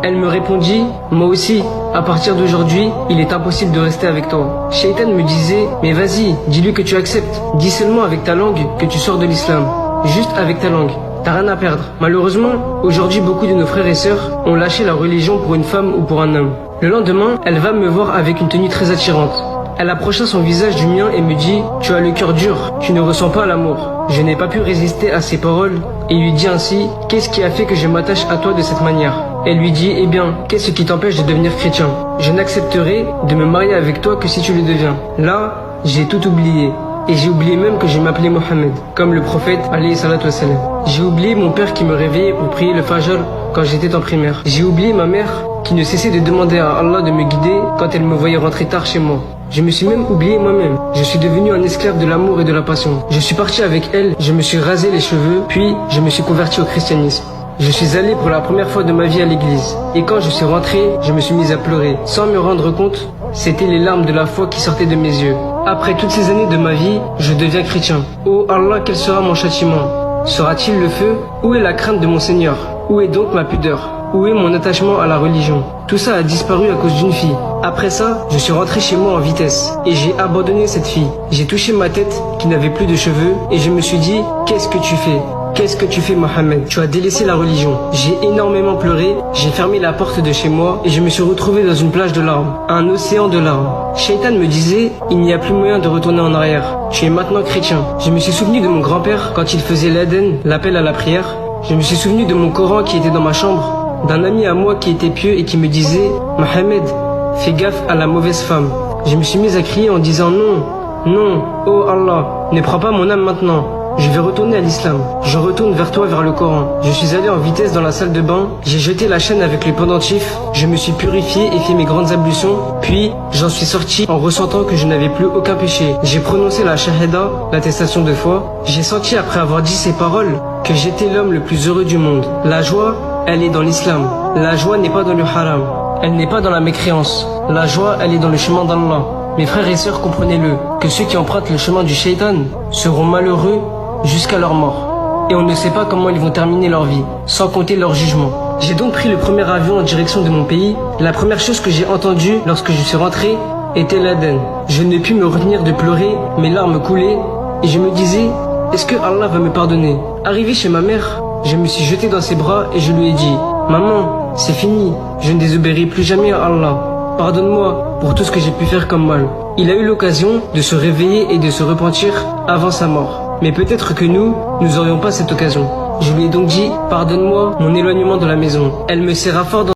Elle me répondit, moi aussi, à partir d'aujourd'hui, il est impossible de rester avec toi. Shaitan me disait, mais vas-y, dis-lui que tu acceptes. Dis seulement avec ta langue que tu sors de l'islam. Juste avec ta langue. T'as rien à perdre. Malheureusement, aujourd'hui, beaucoup de nos frères et sœurs ont lâché la religion pour une femme ou pour un homme. Le lendemain, elle va me voir avec une tenue très attirante. Elle approcha son visage du mien et me dit « Tu as le cœur dur, tu ne ressens pas l'amour. » Je n'ai pas pu résister à ses paroles et lui dis ainsi « Qu'est-ce qui a fait que je m'attache à toi de cette manière ?» Elle lui dit « Eh bien, qu'est-ce qui t'empêche de devenir chrétien? Je n'accepterai de me marier avec toi que si tu le deviens. » Là, j'ai tout oublié. Et j'ai oublié même que je m'appelais Mohammed, comme le prophète alayhi salatu wassalam. J'ai oublié mon père qui me réveillait pour prier le Fajr quand j'étais en primaire. J'ai oublié ma mère qui ne cessait de demander à Allah de me guider quand elle me voyait rentrer tard chez moi. Je me suis même oublié moi-même. Je suis devenu un esclave de l'amour et de la passion. Je suis parti avec elle, je me suis rasé les cheveux, puis je me suis converti au christianisme. Je suis allé pour la première fois de ma vie à l'église. Et quand je suis rentré, je me suis mis à pleurer. Sans me rendre compte, c'était les larmes de la foi qui sortaient de mes yeux. Après toutes ces années de ma vie, je deviens chrétien. Oh Allah, quel sera mon châtiment? Sera-t-il le feu? Où est la crainte de mon Seigneur? Où est donc ma pudeur? Où est mon attachement à la religion? Tout ça a disparu à cause d'une fille. Après ça, je suis rentré chez moi en vitesse. Et j'ai abandonné cette fille. J'ai touché ma tête qui n'avait plus de cheveux. Et je me suis dit, qu'est-ce que tu fais? Qu'est-ce que tu fais, Mohammed? Tu as délaissé la religion. J'ai énormément pleuré, j'ai fermé la porte de chez moi et je me suis retrouvé dans une plage de larmes, un océan de larmes. Shaitan me disait, il n'y a plus moyen de retourner en arrière. Tu es maintenant chrétien. Je me suis souvenu de mon grand-père quand il faisait l'Aden, l'appel à la prière. Je me suis souvenu de mon Coran qui était dans ma chambre, d'un ami à moi qui était pieux et qui me disait, Mohammed, fais gaffe à la mauvaise femme. Je me suis mis à crier en disant non, non, oh Allah, ne prends pas mon âme maintenant. Je vais retourner à l'islam. Je retourne vers toi, vers le Coran. Je suis allé en vitesse dans la salle de bain. J'ai jeté la chaîne avec le pendentif. Je me suis purifié et fait mes grandes ablutions. Puis, j'en suis sorti en ressentant que je n'avais plus aucun péché. J'ai prononcé la shahada, l'attestation de foi. J'ai senti après avoir dit ces paroles que j'étais l'homme le plus heureux du monde. La joie, elle est dans l'islam. La joie n'est pas dans le haram. Elle n'est pas dans la mécréance. La joie, elle est dans le chemin d'Allah. Mes frères et sœurs, comprenez-le, que ceux qui empruntent le chemin du shaitan seront malheureux jusqu'à leur mort. Et on ne sait pas comment ils vont terminer leur vie, sans compter leur jugement. J'ai donc pris le premier avion en direction de mon pays. La première chose que j'ai entendue lorsque je suis rentré était l'Aden. Je ne pus me retenir de pleurer, mes larmes coulaient, et je me disais, est-ce que Allah va me pardonner? Arrivé chez ma mère, je me suis jeté dans ses bras et je lui ai dit, maman, c'est fini, je ne désobéirai plus jamais à Allah. Pardonne-moi pour tout ce que j'ai pu faire comme mal. Il a eu l'occasion de se réveiller et de se repentir avant sa mort. Mais peut-être que nous n'aurions pas cette occasion. Je lui ai donc dit, pardonne-moi mon éloignement de la maison. Elle me serra fort dans